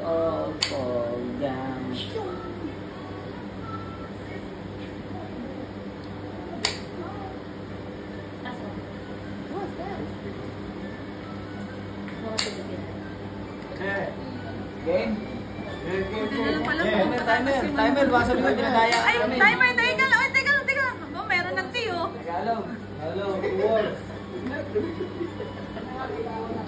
of Pogam. Game? Timer, baka sabi ko dinadaya Ay, kami. timer, teka lang. Ay, teka lang. Oh, meron ng tea, oh. Tagalog. Hello, 2 words.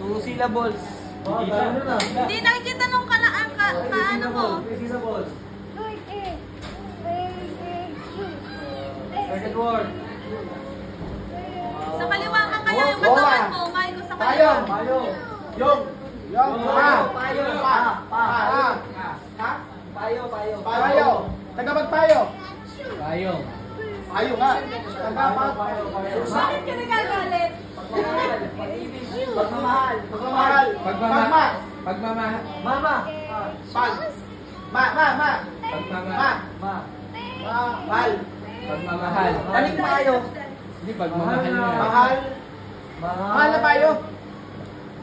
2 syllables. Hindi nakikita nung kaano mo. 3 syllables. Second word. Sa kaliwa ka kaya yung katawan mo. Umahin ko sa Tayo! kaliwa. Yung! Payo. Payo! Tagapagpayo! Payo. Payo nga! Tagapagpayo! Bakit ka nagagalit? Pagmamahal. Pagmamahal! Pagmamahal. Mama! Pag! Pagmamahal. Mahal! Pagmamahal. Paling payo! Hindi, pagmamahal na. Mahal! Mahal na payo!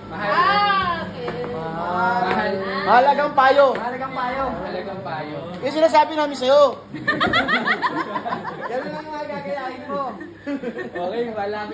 Mahal. Okay. Mahal. Mahalagang payo! Mahalagang payo. Mahalagang payo. Yung sinasabi namin sa'yo! Ganun lang yung mga gagayahin mo. Okay, wala.